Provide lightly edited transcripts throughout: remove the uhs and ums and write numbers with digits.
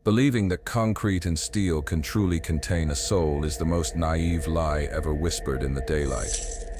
Believing that concrete and steel can truly contain a soul is the most naive lie ever whispered in the daylight.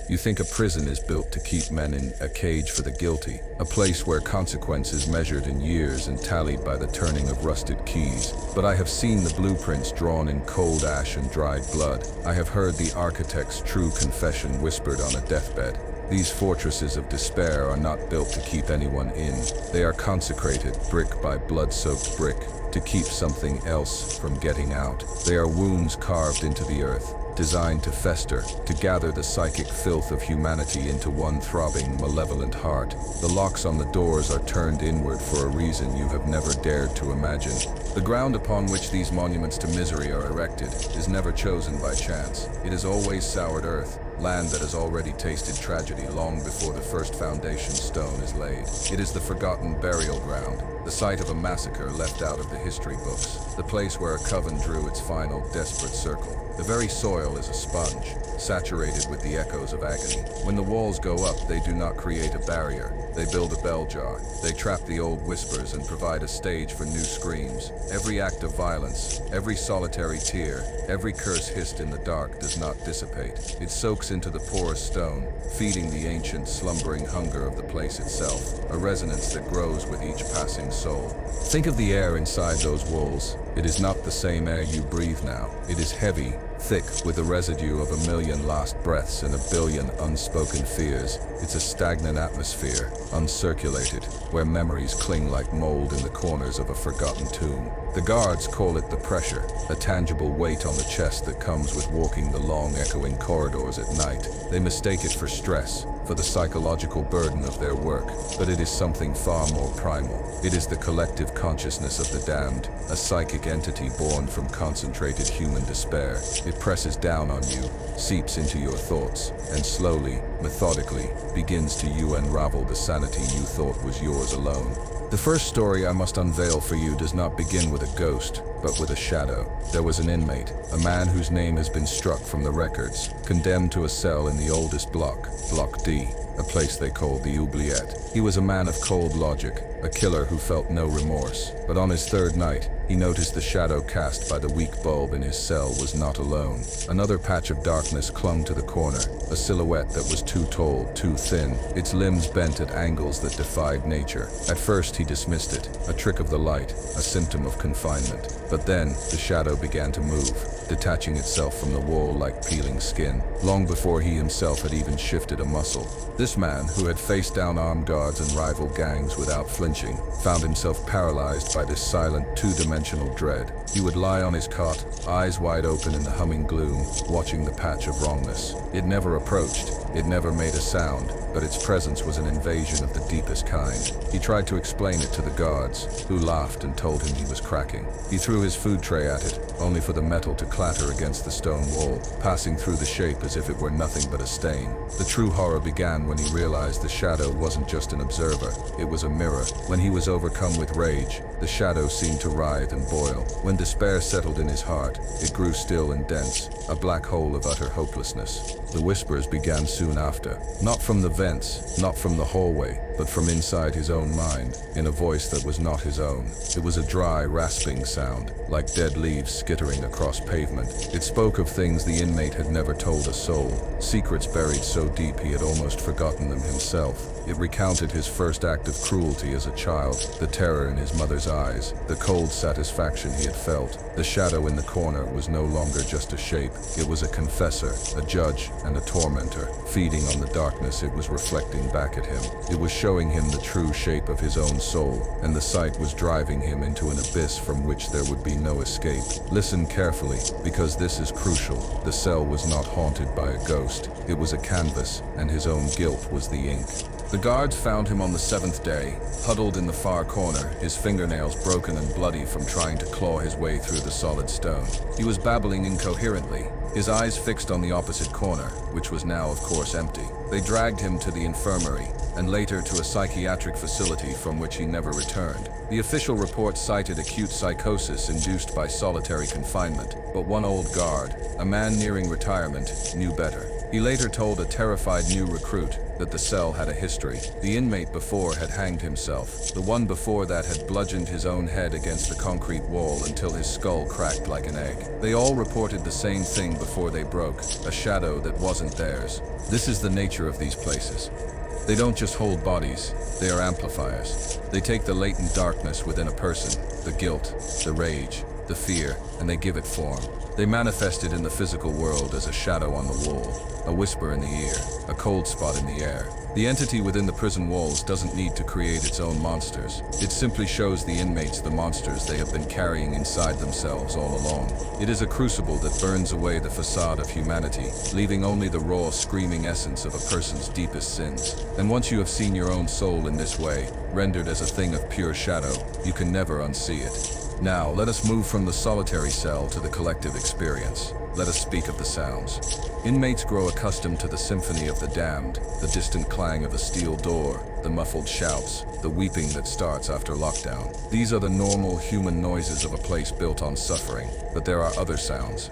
You think a prison is built to keep men in a cage for the guilty, a place where consequences measured in years and tallied by the turning of rusted keys. But I have seen the blueprints drawn in cold ash and dried blood. I have heard the architect's true confession whispered on a deathbed. These fortresses of despair are not built to keep anyone in. They are consecrated, brick by blood-soaked brick, to keep something else from getting out. They are wounds carved into the earth, designed to fester, to gather the psychic filth of humanity into one throbbing, malevolent heart. The locks on the doors are turned inward for a reason you have never dared to imagine. The ground upon which these monuments to misery are erected is never chosen by chance. It is always soured earth, land that has already tasted tragedy long before the first foundation stone is laid. It is the forgotten burial ground, the site of a massacre left out of the history books, the place where a coven drew its final desperate circle. The very soil is a sponge, saturated with the echoes of agony. When the walls go up, they do not create a barrier. They build a bell jar. They trap the old whispers and provide a stage for new screams. Every act of violence, every solitary tear, every curse hissed in the dark does not dissipate. It soaks into the porous stone, feeding the ancient, slumbering hunger of the place itself, a resonance that grows with each passing soul. Think of the air inside those walls. It is not the same air you breathe now. It is heavy, thick, with the residue of a million lost breaths and a billion unspoken fears. It's a stagnant atmosphere, uncirculated, where memories cling like mold in the corners of a forgotten tomb. The guards call it the pressure, a tangible weight on the chest that comes with walking the long, echoing corridors at night. They mistake it for stress, for the psychological burden of their work, but it is something far more primal. It is the collective consciousness of the damned, a psychic entity born from concentrated human despair. It presses down on you, seeps into your thoughts, and slowly, methodically, begins to unravel the sanity you thought was yours alone. The first story I must unveil for you does not begin with a ghost, but with a shadow. There was an inmate, a man whose name has been struck from the records, condemned to a cell in the oldest block, Block D, a place they called the oubliette. He was a man of cold logic, a killer who felt no remorse. But on his third night, he noticed the shadow cast by the weak bulb in his cell was not alone. Another patch of darkness clung to the corner, a silhouette that was too tall, too thin, its limbs bent at angles that defied nature. At first he dismissed it, a trick of the light, a symptom of confinement. But then, the shadow began to move, detaching itself from the wall like peeling skin, long before he himself had even shifted a muscle. This man, who had faced down armed guards and rival gangs without flinching, found himself paralyzed by this silent, two-dimensional dread. He would lie on his cot, eyes wide open in the humming gloom, watching the patch of wrongness. It never approached, it never made a sound, but its presence was an invasion of the deepest kind. He tried to explain it to the guards, who laughed and told him he was cracking. He threw his food tray at it, only for the metal to clatter against the stone wall, passing through the shape as if it were nothing but a stain. The true horror began when he realized the shadow wasn't just an observer, it was a mirror. When he was overcome with rage, the shadow seemed to writhe and boil. When despair settled in his heart, it grew still and dense, a black hole of utter hopelessness. The whispers began soon after, not from the vents, not from the hallway, but from inside his own mind, in a voice that was not his own. It was a dry, rasping sound, like dead leaves skittering across pavement. It spoke of things the inmate had never told a soul, secrets buried so deep he had almost forgotten them himself. It recounted his first act of cruelty as a child, the terror in his mother's eyes, the cold satisfaction he had felt. The shadow in the corner was no longer just a shape. It was a confessor, a judge, and a tormentor, feeding on the darkness it was reflecting back at him. It was showing him the true shape of his own soul, and the sight was driving him into an abyss from which there would be no escape. Listen carefully, because this is crucial. The cell was not haunted by a ghost. It was a canvas, and his own guilt was the ink. The guards found him on the 7th day, huddled in the far corner, his fingernails broken and bloody from trying to claw his way through the solid stone. He was babbling incoherently, his eyes fixed on the opposite corner, which was now, of course, empty. They dragged him to the infirmary, and later to a psychiatric facility from which he never returned. The official report cited acute psychosis induced by solitary confinement, but one old guard, a man nearing retirement, knew better. He later told a terrified new recruit that the cell had a history. The inmate before had hanged himself. The one before that had bludgeoned his own head against the concrete wall until his skull cracked like an egg. They all reported the same thing before they broke, a shadow that wasn't theirs. This is the nature of these places. They don't just hold bodies, they are amplifiers. They take the latent darkness within a person, the guilt, the rage, the fear, and they give it form. They manifest it in the physical world as a shadow on the wall, a whisper in the ear, a cold spot in the air. The entity within the prison walls doesn't need to create its own monsters. It simply shows the inmates the monsters they have been carrying inside themselves all along. It is a crucible that burns away the facade of humanity, leaving only the raw, screaming essence of a person's deepest sins. And once you have seen your own soul in this way, rendered as a thing of pure shadow, you can never unsee it. Now, let us move from the solitary cell to the collective experience. Let us speak of the sounds. Inmates grow accustomed to the symphony of the damned, the distant clang of a steel door, the muffled shouts, the weeping that starts after lockdown. These are the normal human noises of a place built on suffering, but there are other sounds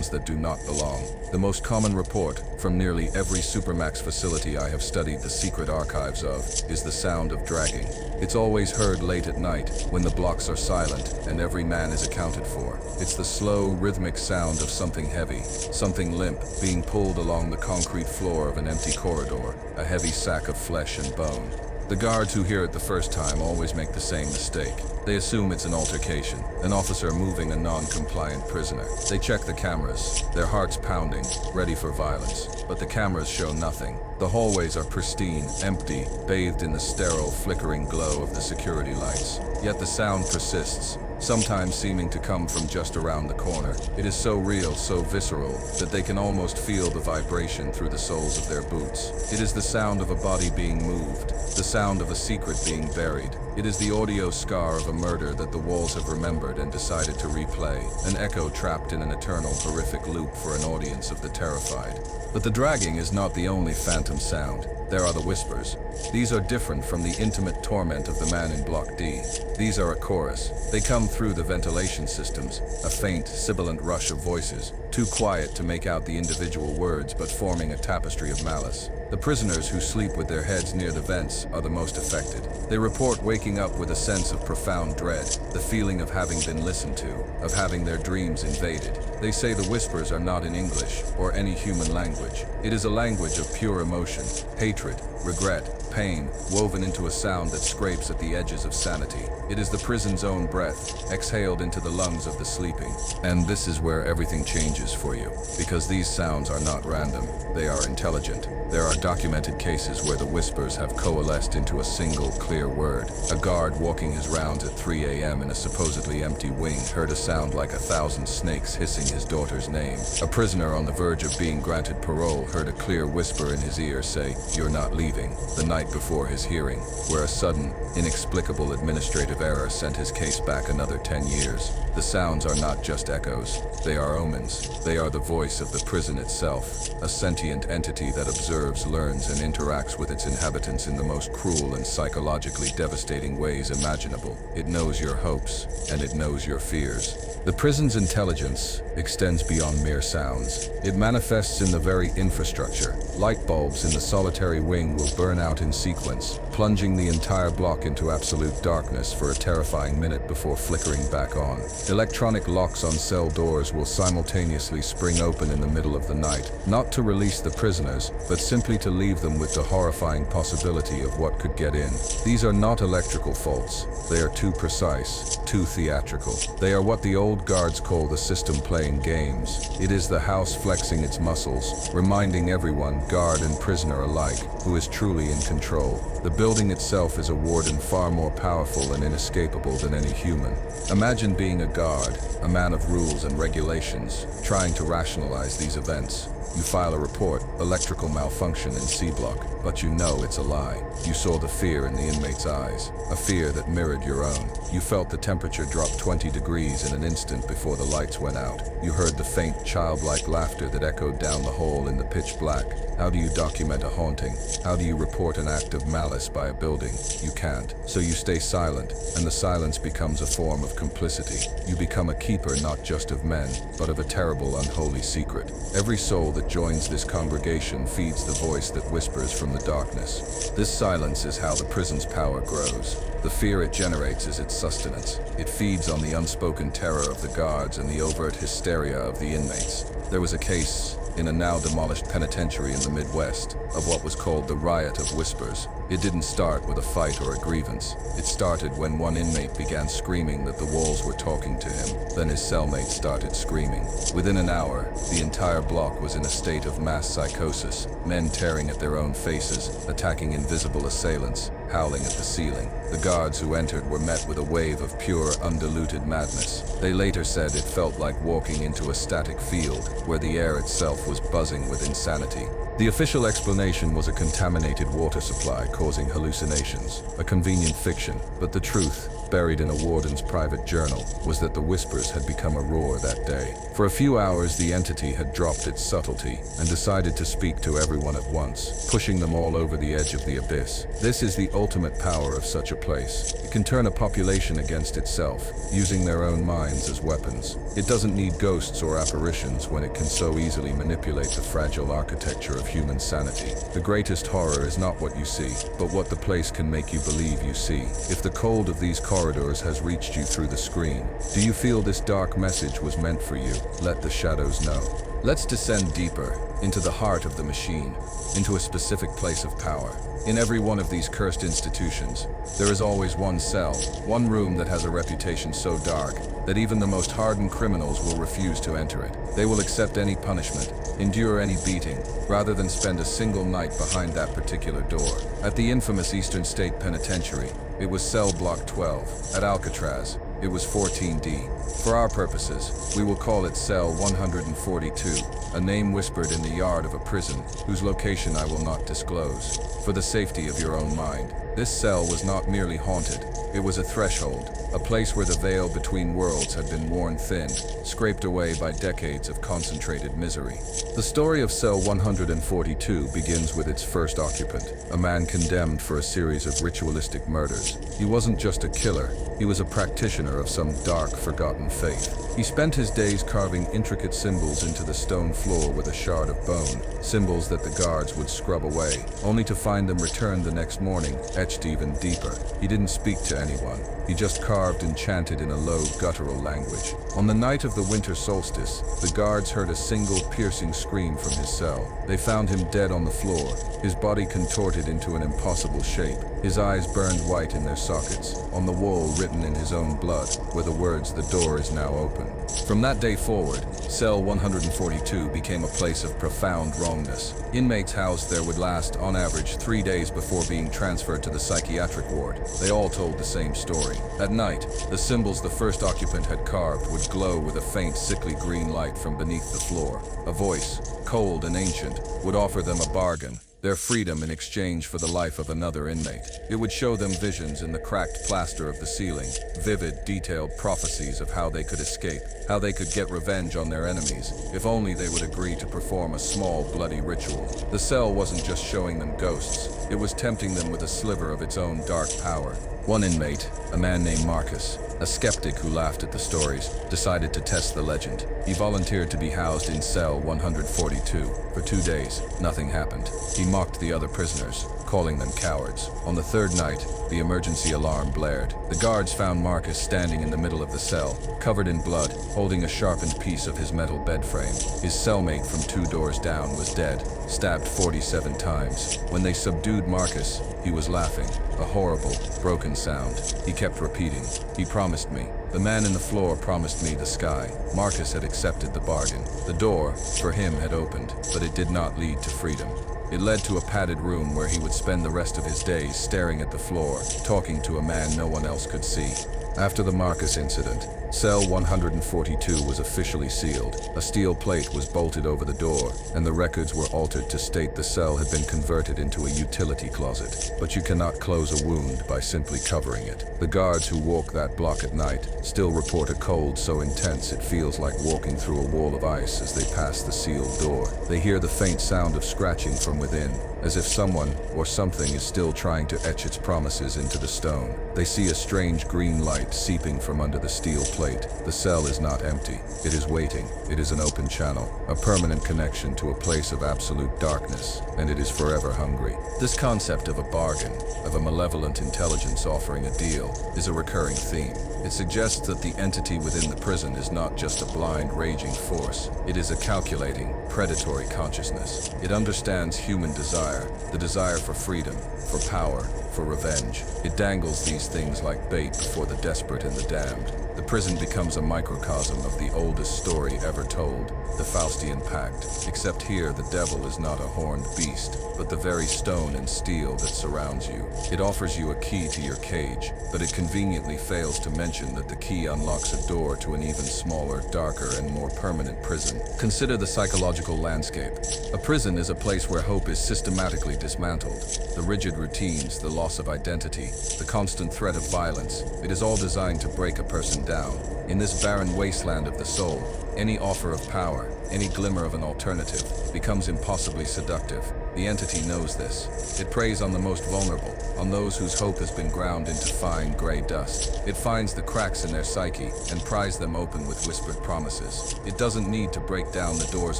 that do not belong. The most common report from nearly every Supermax facility I have studied the secret archives of is the sound of dragging. It's always heard late at night when the blocks are silent and every man is accounted for. It's the slow, rhythmic sound of something heavy, something limp, being pulled along the concrete floor of an empty corridor, a heavy sack of flesh and bone. The guards who hear it the first time always make the same mistake. They assume it's an altercation, an officer moving a non-compliant prisoner. They check the cameras, their hearts pounding, ready for violence. But the cameras show nothing. The hallways are pristine, empty, bathed in the sterile, flickering glow of the security lights. Yet the sound persists, sometimes seeming to come from just around the corner. It is so real, so visceral, that they can almost feel the vibration through the soles of their boots. It is the sound of a body being moved, the sound of a secret being buried. It is the audio scar of a murder that the walls have remembered and decided to replay, an echo trapped in an eternal horrific loop for an audience of the terrified. But the dragging is not the only phantom sound. There are the whispers. These are different from the intimate torment of the man in Block D. These are a chorus. They come through the ventilation systems, a faint, sibilant rush of voices, too quiet to make out the individual words but forming a tapestry of malice. The prisoners who sleep with their heads near the vents are the most affected. They report waking up with a sense of profound dread, the feeling of having been listened to, of having their dreams invaded. They say the whispers are not in English or any human language. It is a language of pure emotion, hatred, regret, pain, woven into a sound that scrapes at the edges of sanity. It is the prison's own breath, exhaled into the lungs of the sleeping. And this is where everything changes for you, because these sounds are not random, they are intelligent. There are documented cases where the whispers have coalesced into a single clear word. A guard walking his rounds at 3 a.m. in a supposedly empty wing heard a sound like 1,000 snakes hissing his daughter's name. A prisoner on the verge of being granted parole heard a clear whisper in his ear say, "You're not leaving," the night before his hearing, where a sudden, inexplicable administrative error sent his case back another 10 years. The sounds are not just echoes, they are omens. They are the voice of the prison itself, a sentient entity that observes, learns, and interacts with its inhabitants in the most cruel and psychologically devastating ways imaginable. It knows your hopes, and it knows your fears. The prison's intelligence extends beyond mere sounds. It manifests in the very infrastructure. Light bulbs in the solitary wing will burn out in sequence, plunging the entire block into absolute darkness for a terrifying minute before flickering back on. Electronic locks on cell doors will simultaneously spring open in the middle of the night, not to release the prisoners, but simply to leave them with the horrifying possibility of what could get in. These are not electrical faults. They are too precise, too theatrical. They are what the old guards call the system playing games. It is the house flexing its muscles, reminding everyone, guard and prisoner alike, who is truly in control. The building itself is a warden far more powerful and inescapable than any human. Imagine being a guard, a man of rules and regulations, trying to rationalize these events. You file a report, electrical malfunction in C block, but you know it's a lie. You saw the fear in the inmate's eyes, a fear that mirrored your own. You felt the temperature drop 20 degrees in an instant before the lights went out. You heard the faint, childlike laughter that echoed down the hall in the pitch black. How do you document a haunting? How do you report an act of malice by a building? You can't. So you stay silent, and the silence becomes a form of complicity. You become a keeper not just of men, but of a terrible, unholy secret. Every soul that joins this congregation feeds the voice that whispers from the darkness. This silence is how the prison's power grows. The fear it generates is its sustenance. It feeds on the unspoken terror of the guards and the overt hysteria of the inmates. There was a case in a now demolished penitentiary in the Midwest of what was called the Riot of Whispers. It didn't start with a fight or a grievance. It started when one inmate began screaming that the walls were talking to him. Then his cellmates started screaming. Within an hour, the entire block was in a state of mass psychosis, men tearing at their own faces, attacking invisible assailants, howling at the ceiling. The guards who entered were met with a wave of pure, undiluted madness. They later said it felt like walking into a static field, where the air itself was buzzing with insanity. The official explanation was a contaminated water supply causing hallucinations, a convenient fiction, but the truth, buried in a warden's private journal, was that the whispers had become a roar that day. For a few hours, the entity had dropped its subtlety and decided to speak to everyone at once, pushing them all over the edge of the abyss. This is the ultimate power of such a place. It can turn a population against itself, using their own minds as weapons. It doesn't need ghosts or apparitions when it can so easily manipulate the fragile architecture of human sanity. The greatest horror is not what you see, but what the place can make you believe you see. If the cold of these corridors has reached you through the screen, do you feel this dark message was meant for you? Let the shadows know. Let's descend deeper, into the heart of the machine, into a specific place of power. In every one of these cursed institutions, there is always one cell, one room that has a reputation so dark that even the most hardened criminals will refuse to enter it. They will accept any punishment, endure any beating, rather than spend a single night behind that particular door. At the infamous Eastern State Penitentiary, it was cell block 12. At Alcatraz, it was 14D. For our purposes, we will call it cell 142, a name whispered in the yard of a prison whose location I will not disclose. For the safety of your own mind, this cell was not merely haunted, it was a threshold, a place where the veil between worlds had been worn thin, scraped away by decades of concentrated misery. The story of cell 142 begins with its first occupant, a man condemned for a series of ritualistic murders. He wasn't just a killer, he was a practitioner of some dark, forgotten faith. He spent his days carving intricate symbols into the stone floor with a shard of bone, symbols that the guards would scrub away, only to find them returned the next morning, etched even deeper. He didn't speak to anyone. He just carved and chanted in a low, guttural language. On the night of the winter solstice, the guards heard a single piercing scream from his cell. They found him dead on the floor, his body contorted into an impossible shape, his eyes burned white in their sockets. On the wall, written in his own blood, were the words, "The door is now open." From that day forward, cell 142 became a place of profound wrongness. Inmates housed there would last, on average, 3 days before being transferred to the psychiatric ward. They all told the same story. At night, the symbols the first occupant had carved would glow with a faint, sickly green light from beneath the floor. A voice, cold and ancient, would offer them a bargain, their freedom in exchange for the life of another inmate. It would show them visions in the cracked plaster of the ceiling, vivid, detailed prophecies of how they could escape, how they could get revenge on their enemies, if only they would agree to perform a small, bloody ritual. The cell wasn't just showing them ghosts, it was tempting them with a sliver of its own dark power. One inmate, a man named Marcus, a skeptic who laughed at the stories, decided to test the legend. He volunteered to be housed in cell 142. For 2 days, nothing happened. He mocked the other prisoners, calling them cowards. On the third night, the emergency alarm blared. The guards found Marcus standing in the middle of the cell, covered in blood, holding a sharpened piece of his metal bed frame. His cellmate from 2 doors down was dead, stabbed 47 times. When they subdued Marcus, he was laughing, a horrible, broken sound. He kept repeating, "He promised me." The man in the floor promised me the sky. Marcus had accepted the bargain. The door, for him, had opened, but it did not lead to freedom. It led to a padded room where he would spend the rest of his days staring at the floor, talking to a man no one else could see. After the Marcus incident, cell 142 was officially sealed. A steel plate was bolted over the door, and the records were altered to state the cell had been converted into a utility closet. But you cannot close a wound by simply covering it. The guards who walk that block at night still report a cold so intense it feels like walking through a wall of ice as they pass the sealed door. They hear the faint sound of scratching from within, as if someone or something is still trying to etch its promises into the stone. They see a strange green light seeping from under the steel plate. The cell is not empty. It is waiting. It is an open channel, a permanent connection to a place of absolute darkness, and it is forever hungry. This concept of a bargain, of a malevolent intelligence offering a deal, is a recurring theme. It suggests that the entity within the prison is not just a blind, raging force. It is a calculating, predatory consciousness. It understands human desire, the desire for freedom, for power, for revenge. It dangles these things like bait before the desperate and the damned. The prison becomes a microcosm of the oldest story ever told, the Faustian Pact. Except here, the devil is not a horned beast, but the very stone and steel that surrounds you. It offers you a key to your cage, but it conveniently fails to mention that the key unlocks a door to an even smaller, darker, and more permanent prison. Consider the psychological landscape. A prison is a place where hope is systematically dismantled. The rigid routines, the loss of identity, the constant threat of violence, it is all designed to break a person down. In this barren wasteland of the soul, any offer of power, any glimmer of an alternative, becomes impossibly seductive. The entity knows this. It preys on the most vulnerable, on those whose hope has been ground into fine gray dust. It finds the cracks in their psyche and pries them open with whispered promises. It doesn't need to break down the doors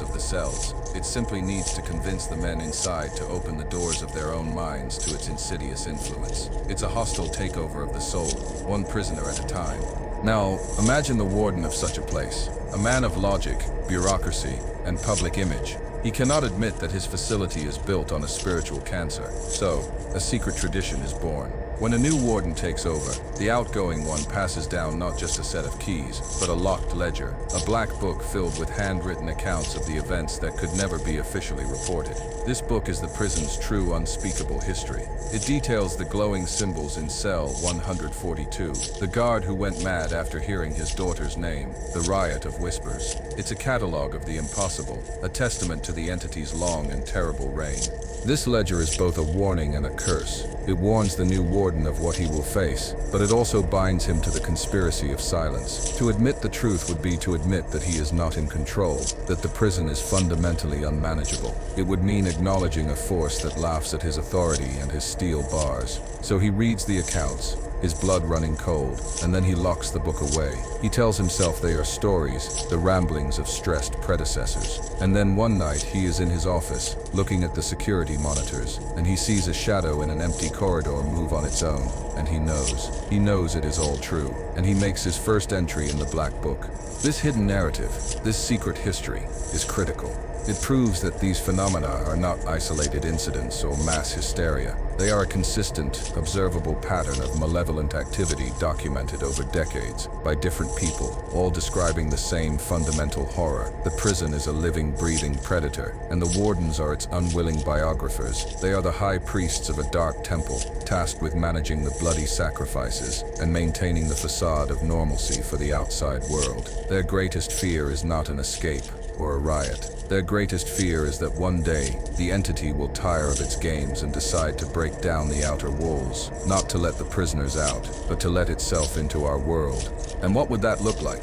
of the cells. It simply needs to convince the men inside to open the doors of their own minds to its insidious influence. It's a hostile takeover of the soul, one prisoner at a time. Now, imagine the warden of such a place, a man of logic, bureaucracy, and public image. He cannot admit that his facility is built on a spiritual cancer, so a secret tradition is born. When a new warden takes over, the outgoing one passes down not just a set of keys, but a locked ledger, a black book filled with handwritten accounts of the events that could never be officially reported. This book is the prison's true unspeakable history. It details the glowing symbols in cell 142, the guard who went mad after hearing his daughter's name, the Riot of Whispers. It's a catalog of the impossible, a testament to the entity's long and terrible reign. This ledger is both a warning and a curse. It warns the new warden of what he will face, but it also binds him to the conspiracy of silence. To admit the truth would be to admit that he is not in control, that the prison is fundamentally unmanageable. It would mean acknowledging a force that laughs at his authority and his steel bars. So he reads the accounts, his blood running cold, and then he locks the book away. He tells himself they are stories, the ramblings of stressed predecessors. And then one night he is in his office, looking at the security monitors, and he sees a shadow in an empty corridor move on its own, and he knows it is all true, and he makes his first entry in the black book. This hidden narrative, this secret history, is critical. It proves that these phenomena are not isolated incidents or mass hysteria. They are a consistent, observable pattern of malevolent activity documented over decades by different people, all describing the same fundamental horror. The prison is a living, breathing predator, and the wardens are its unwilling biographers. They are the high priests of a dark temple, tasked with managing the bloody sacrifices and maintaining the facade of normalcy for the outside world. Their greatest fear is not an escape or a riot. Their greatest fear is that one day, the entity will tire of its games and decide to break down the outer walls, not to let the prisoners out, but to let itself into our world. And what would that look like?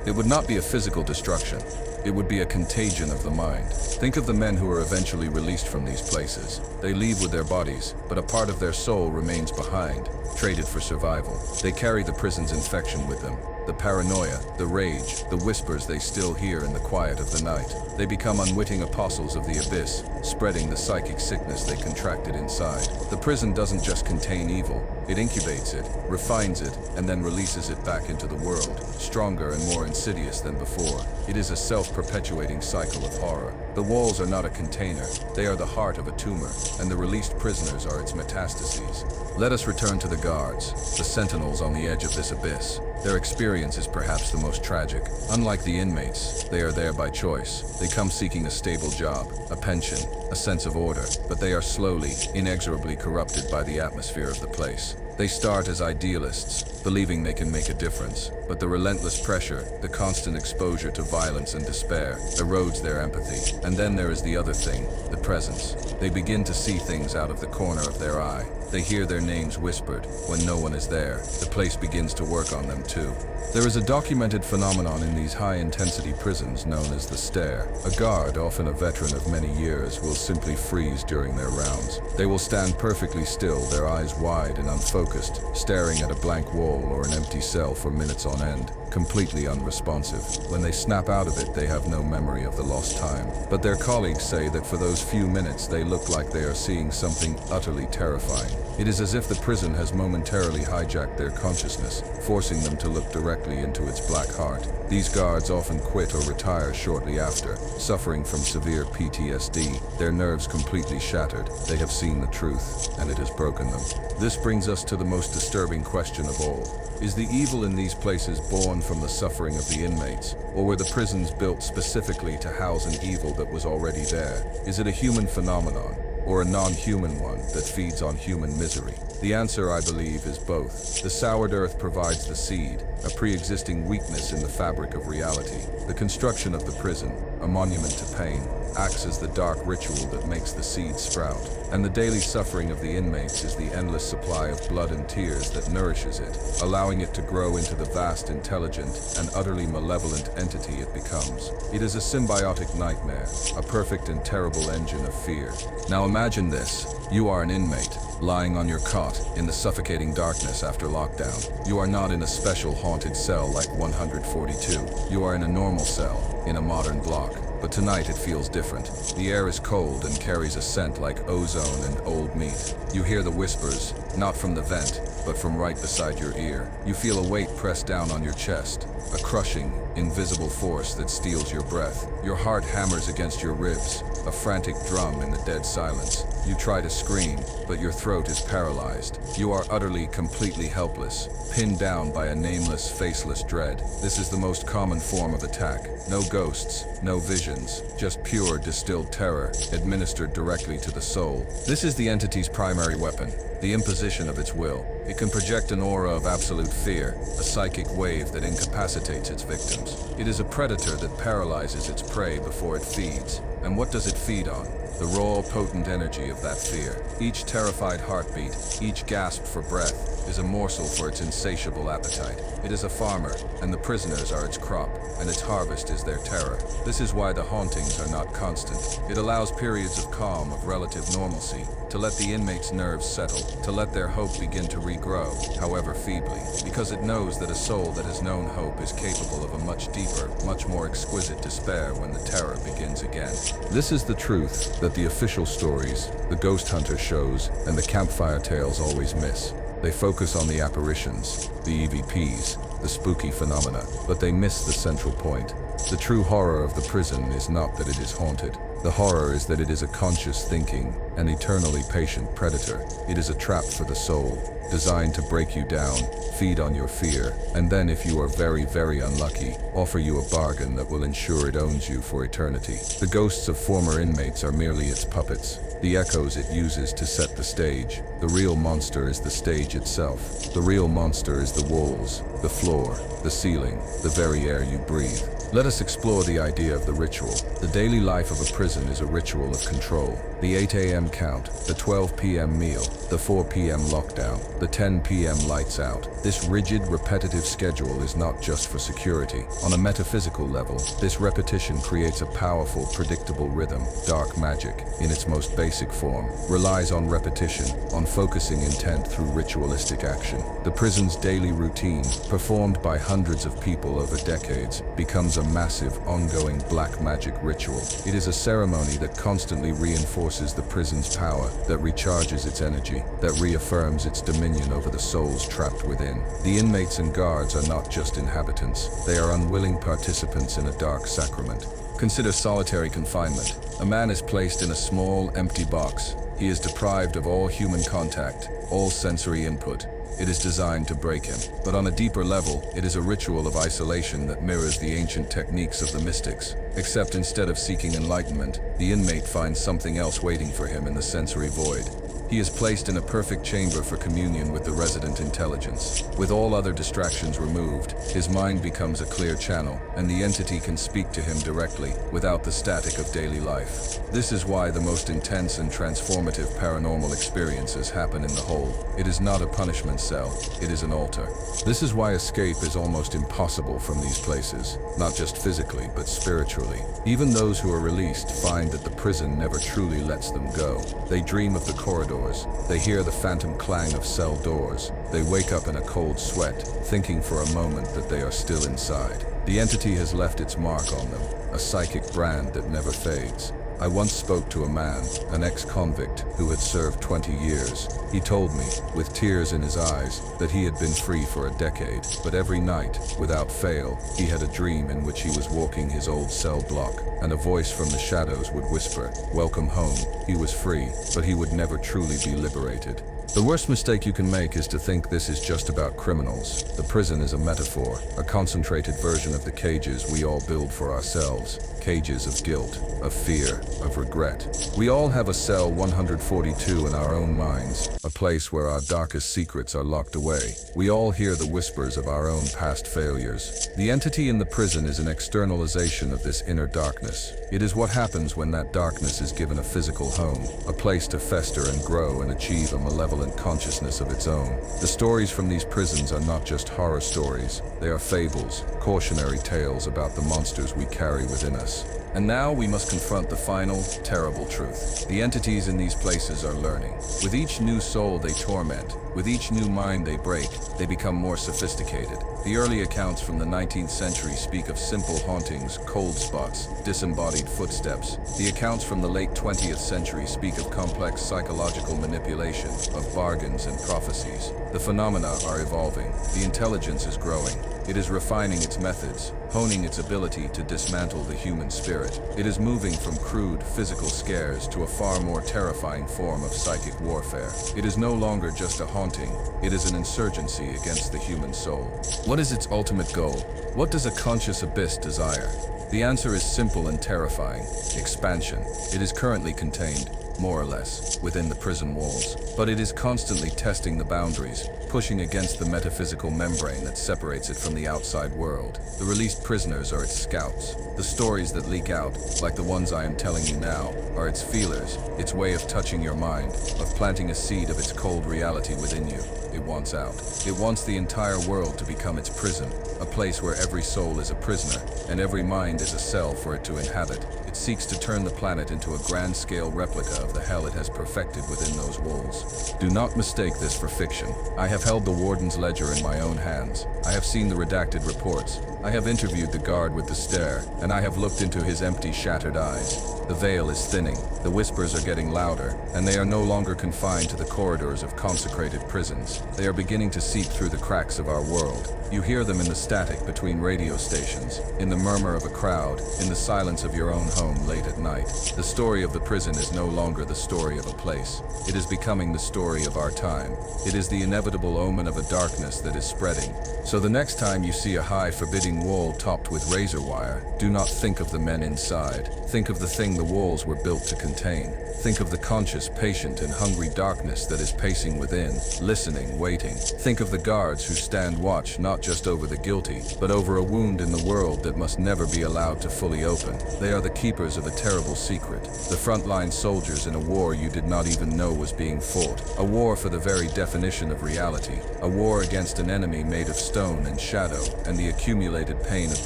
It would not be a physical destruction. It would be a contagion of the mind. Think of the men who are eventually released from these places. They leave with their bodies, but a part of their soul remains behind, traded for survival. They carry the prison's infection with them. The paranoia, the rage, the whispers they still hear in the quiet of the night. They become unwitting apostles of the abyss, spreading the psychic sickness they contracted inside. The prison doesn't just contain evil, it incubates it, refines it, and then releases it back into the world, stronger and more insidious than before. It is a self-perpetuating cycle of horror. The walls are not a container, they are the heart of a tumor, and the released prisoners are its metastases. Let us return to the guards, the sentinels on the edge of this abyss. Their experience is perhaps the most tragic. Unlike the inmates, they are there by choice. They come seeking a stable job, a pension, a sense of order, but they are slowly, inexorably corrupted by the atmosphere of the place. They start as idealists, believing they can make a difference. But the relentless pressure, the constant exposure to violence and despair, erodes their empathy. And then there is the other thing, the presence. They begin to see things out of the corner of their eye. They hear their names whispered when no one is there. The place begins to work on them too. There is a documented phenomenon in these high-intensity prisons known as the stare. A guard, often a veteran of many years, will simply freeze during their rounds. They will stand perfectly still, their eyes wide and unfocused, staring at a blank wall or an empty cell for minutes on end, completely unresponsive. When they snap out of it, they have no memory of the lost time. But their colleagues say that for those few minutes, they look like they are seeing something utterly terrifying. It is as if the prison has momentarily hijacked their consciousness, forcing them to look directly into its black heart. These guards often quit or retire shortly after, suffering from severe PTSD, their nerves completely shattered. They have seen the truth, and it has broken them. This brings us to the most disturbing question of all. Is the evil in these places born from the suffering of the inmates, or were the prisons built specifically to house an evil that was already there? Is it a human phenomenon, or a non-human one that feeds on human misery? The answer, I believe, is both. The soured earth provides the seed, a pre-existing weakness in the fabric of reality. The construction of the prison, a monument to pain, acts as the dark ritual that makes the seed sprout. And the daily suffering of the inmates is the endless supply of blood and tears that nourishes it, allowing it to grow into the vast, intelligent, and utterly malevolent entity it becomes. It is a symbiotic nightmare, a perfect and terrible engine of fear. Now imagine this. You are an inmate, lying on your cot in the suffocating darkness after lockdown. You are not in a special haunted cell like 142. You are in a normal cell, in a modern block. But tonight it feels different. The air is cold and carries a scent like ozone and old meat. You hear the whispers, not from the vent, but from right beside your ear. You feel a weight pressed down on your chest, a crushing, invisible force that steals your breath. Your heart hammers against your ribs, a frantic drum in the dead silence. You try to scream, but your throat is paralyzed. You are utterly, completely helpless, pinned down by a nameless, faceless dread. This is the most common form of attack. No ghosts, no visions, just pure, distilled terror, administered directly to the soul. This is the entity's primary weapon, the imposition of its will. It can project an aura of absolute fear, a psychic wave that incapacitates its victims. It is a predator that paralyzes its prey before it feeds. And what does it feed on? The raw, potent energy of that fear. Each terrified heartbeat, each gasp for breath, is a morsel for its insatiable appetite. It is a farmer, and the prisoners are its crop, and its harvest is their terror. This is why the hauntings are not constant. It allows periods of calm, of relative normalcy, to let the inmates' nerves settle, to let their hope begin to regrow, however feebly, because it knows that a soul that has known hope is capable of a much deeper, much more exquisite despair when the terror begins again. This is the truth that the official stories, the ghost hunter shows, and the campfire tales always miss. They focus on the apparitions, the EVPs, the spooky phenomena, but they miss the central point. The true horror of the prison is not that it is haunted. The horror is that it is a conscious thinking, an eternally patient predator. It is a trap for the soul, designed to break you down, feed on your fear, and then, if you are very, very unlucky, offer you a bargain that will ensure it owns you for eternity. The ghosts of former inmates are merely its puppets, the echoes it uses to set the stage. The real monster is the stage itself. The real monster is the walls, the floor, the ceiling, the very air you breathe. Let us explore the idea of the ritual. The daily life of a prison is a ritual of control. The 8 a.m. count, the 12 p.m. meal, the 4 p.m. lockdown, the 10 p.m. lights out. This rigid, repetitive schedule is not just for security. On a metaphysical level, this repetition creates a powerful, predictable rhythm. Dark magic, in its most basic form, relies on repetition, on focusing intent through ritualistic action. The prison's daily routine, performed by hundreds of people over decades, becomes a massive, ongoing black magic ritual. It is a ceremony that constantly reinforces the prison's power, that recharges its energy, that reaffirms its dominion over the souls trapped within. The inmates and guards are not just inhabitants. They are unwilling participants in a dark sacrament. Consider solitary confinement. A man is placed in a small, empty box. He is deprived of all human contact, all sensory input. It is designed to break him. But on a deeper level, it is a ritual of isolation that mirrors the ancient techniques of the mystics. Except instead of seeking enlightenment, the inmate finds something else waiting for him in the sensory void. He is placed in a perfect chamber for communion with the resident intelligence. With all other distractions removed, his mind becomes a clear channel, and the entity can speak to him directly, without the static of daily life. This is why the most intense and transformative paranormal experiences happen in the hole. It is not a punishment cell, it is an altar. This is why escape is almost impossible from these places, not just physically, but spiritually. Even those who are released find that the prison never truly lets them go. They dream of the corridors, they hear the phantom clang of cell doors, they wake up in a cold sweat, thinking for a moment that they are still inside. The entity has left its mark on them, a psychic brand that never fades. I once spoke to a man, an ex-convict, who had served 20 years. He told me, with tears in his eyes, that he had been free for a decade, but every night, without fail, he had a dream in which he was walking his old cell block, and a voice from the shadows would whisper, "Welcome home." He was free, but he would never truly be liberated. The worst mistake you can make is to think this is just about criminals. The prison is a metaphor, a concentrated version of the cages we all build for ourselves. Cages of guilt, of fear, of regret. We all have a cell 142 in our own minds, a place where our darkest secrets are locked away. We all hear the whispers of our own past failures. The entity in the prison is an externalization of this inner darkness. It is what happens when that darkness is given a physical home, a place to fester and grow and achieve a malevolent consciousness of its own. The stories from these prisons are not just horror stories, they are fables, cautionary tales about the monsters we carry within us. And now we must confront the final, terrible truth. The entities in these places are learning. With each new soul they torment, with each new mind they break, they become more sophisticated. The early accounts from the 19th century speak of simple hauntings, cold spots, disembodied footsteps. The accounts from the late 20th century speak of complex psychological manipulation, of bargains and prophecies. The phenomena are evolving. The intelligence is growing. It is refining its methods, honing its ability to dismantle the human spirit. It is moving from crude, physical scares to a far more terrifying form of psychic warfare. It is no longer just a haunting, it is an insurgency against the human soul. What is its ultimate goal? What does a conscious abyss desire? The answer is simple and terrifying: expansion. It is currently contained, more or less, within the prison walls, but it is constantly testing the boundaries, pushing against the metaphysical membrane that separates it from the outside world. The released prisoners are its scouts. The stories that leak out, like the ones I am telling you now, are its feelers, its way of touching your mind, of planting a seed of its cold reality within you. It wants out. It wants the entire world to become its prison, a place where every soul is a prisoner, and every mind is a cell for it to inhabit. It seeks to turn the planet into a grand-scale replica of the hell it has perfected within those walls. Do not mistake this for fiction. I have held the warden's ledger in my own hands. I have seen the redacted reports. I have interviewed the guard with the stare, and I have looked into his empty, shattered eyes. The veil is thinning, the whispers are getting louder, and they are no longer confined to the corridors of consecrated prisons. They are beginning to seep through the cracks of our world. You hear them in the static between radio stations, in the murmur of a crowd, in the silence of your own home late at night. The story of the prison is no longer the story of a place. It is becoming the story of our time. It is the inevitable omen of a darkness that is spreading. So the next time you see a high, forbidding wall topped with razor wire, do not think of the men inside. Think of the thing the walls were built to contain. Think of the conscious, patient, and hungry darkness that is pacing within, listening, waiting. Think of the guards who stand watch not just over the guilty, but over a wound in the world that must never be allowed to fully open. They are the keepers of a terrible secret, the frontline soldiers in a war you did not even know was being fought. A war for the very definition of reality. A war against an enemy made of stone and shadow, and the accumulated pain of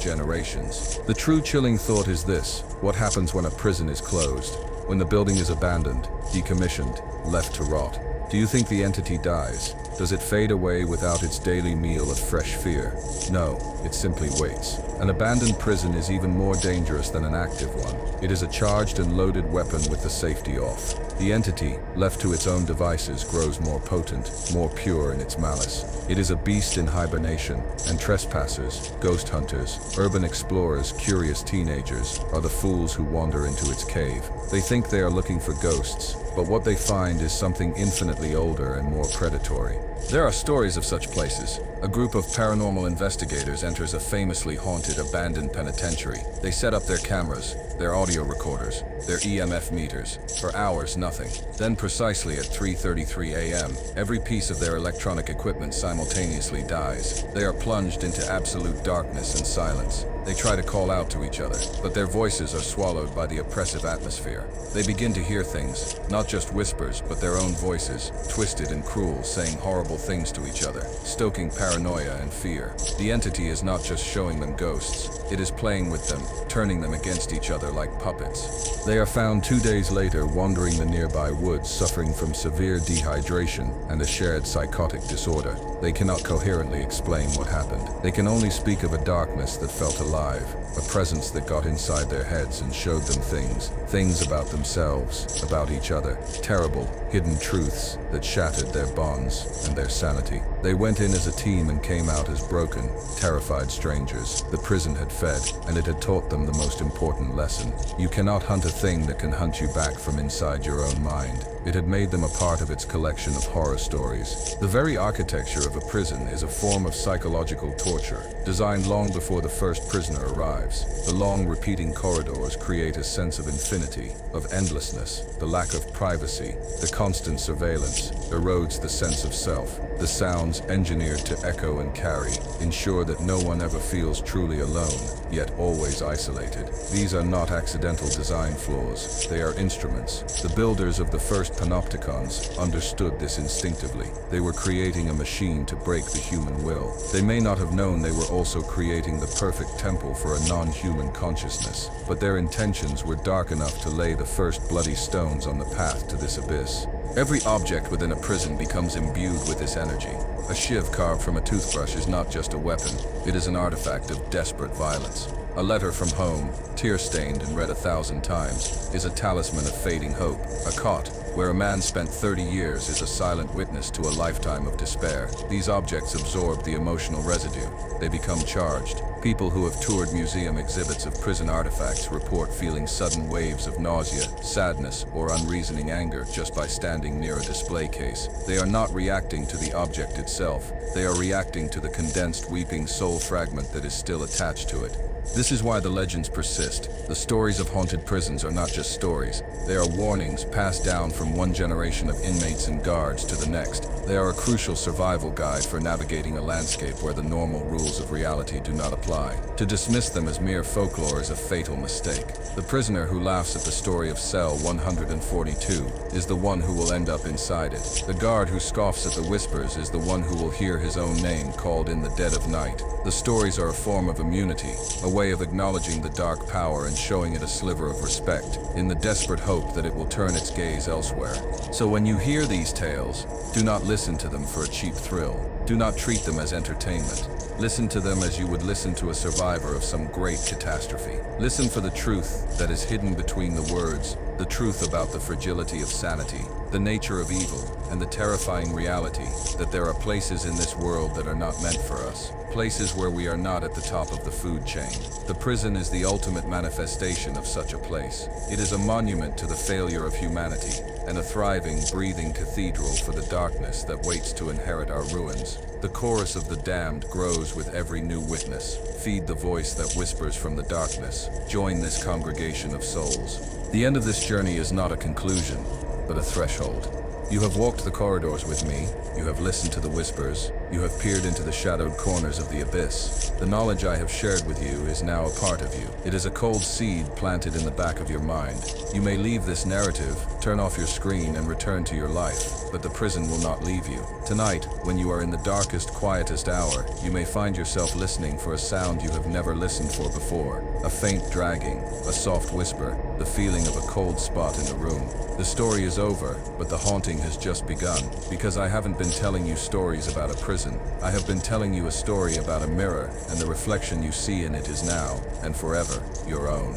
generations. The true chilling thought is this: what happens when a prison is closed? When the building is abandoned, decommissioned, left to rot? Do you think the entity dies? Does it fade away without its daily meal of fresh fear? No, it simply waits. An abandoned prison is even more dangerous than an active one. It is a charged and loaded weapon with the safety off. The entity, left to its own devices, grows more potent, more pure in its malice. It is a beast in hibernation, and trespassers, ghost hunters, urban explorers, curious teenagers, are the fools who wander into its cave. They think they are looking for ghosts, but what they find is something infinitely older and more predatory. There are stories of such places. A group of paranormal investigators enters a famously haunted, abandoned penitentiary. They set up their cameras, their audio recorders, their EMF meters. For hours, nothing. Then precisely at 3:33 a.m., every piece of their electronic equipment simultaneously dies. They are plunged into absolute darkness and silence. They try to call out to each other, but their voices are swallowed by the oppressive atmosphere. They begin to hear things, not just whispers, but their own voices, twisted and cruel, saying horrible things to each other, stoking paranoia and fear. The entity is not just showing them ghosts, it is playing with them, turning them against each other like puppets. They are found 2 days later wandering the nearby woods, suffering from severe dehydration and a shared psychotic disorder. They cannot coherently explain what happened. They can only speak of a darkness that felt alive, a presence that got inside their heads and showed them things about themselves, about each other, terrible, hidden truths that shattered their bonds and their sanity. They went in as a team and came out as broken, terrified strangers. The prison had fed, and it had taught them the most important lesson. You cannot hunt a thing that can hunt you back from inside your own mind. It had made them a part of its collection of horror stories. The very architecture of a prison is a form of psychological torture, designed long before the first prisoner arrives. The long, repeating corridors create a sense of infinity, of endlessness. The lack of privacy, the constant surveillance, erodes the sense of self. The sounds, engineered to echo and carry, ensure that no one ever feels truly alone, yet always isolated. These are not accidental design flaws, they are instruments. The builders of the first panopticons understood this instinctively. They were creating a machine to break the human will. They may not have known they were also creating the perfect temple for a non-human consciousness, but their intentions were dark enough to lay the first bloody stones on the path to this abyss. Every object within a prison becomes imbued with this energy. A shiv carved from a toothbrush is not just a weapon, it is an artifact of desperate violence. A letter from home, tear-stained and read 1,000 times, is a talisman of fading hope. A cot, where a man spent 30 years, is a silent witness to a lifetime of despair. These objects absorb the emotional residue. They become charged. People who have toured museum exhibits of prison artifacts report feeling sudden waves of nausea, sadness, or unreasoning anger just by standing near a display case. They are not reacting to the object itself. They are reacting to the condensed, weeping soul fragment that is still attached to it. This is why the legends persist. The stories of haunted prisons are not just stories. They are warnings passed down from one generation of inmates and guards to the next. They are a crucial survival guide for navigating a landscape where the normal rules of reality do not apply. To dismiss them as mere folklore is a fatal mistake. The prisoner who laughs at the story of cell 142 is the one who will end up inside it. The guard who scoffs at the whispers is the one who will hear his own name called in the dead of night. The stories are a form of immunity, a way of acknowledging the dark power and showing it a sliver of respect, in the desperate hope that it will turn its gaze elsewhere. So when you hear these tales, do not listen to them for a cheap thrill. Do not treat them as entertainment. Listen to them as you would listen to a survivor of some great catastrophe. Listen for the truth that is hidden between the words, the truth about the fragility of sanity, the nature of evil, and the terrifying reality that there are places in this world that are not meant for us. Places where we are not at the top of the food chain. The prison is the ultimate manifestation of such a place. It is a monument to the failure of humanity, and a thriving, breathing cathedral for the darkness that waits to inherit our ruins. The chorus of the damned grows with every new witness. Feed the voice that whispers from the darkness. Join this congregation of souls. The end of this journey is not a conclusion, but a threshold. You have walked the corridors with me, you have listened to the whispers, you have peered into the shadowed corners of the abyss. The knowledge I have shared with you is now a part of you. It is a cold seed planted in the back of your mind. You may leave this narrative, turn off your screen and return to your life, but the prison will not leave you. Tonight, when you are in the darkest, quietest hour, you may find yourself listening for a sound you have never listened for before. A faint dragging, a soft whisper, the feeling of a cold spot in the room. The story is over, but the haunting has just begun, because I haven't been telling you stories about a prison. I have been telling you a story about a mirror, and the reflection you see in it is now, and forever, your own.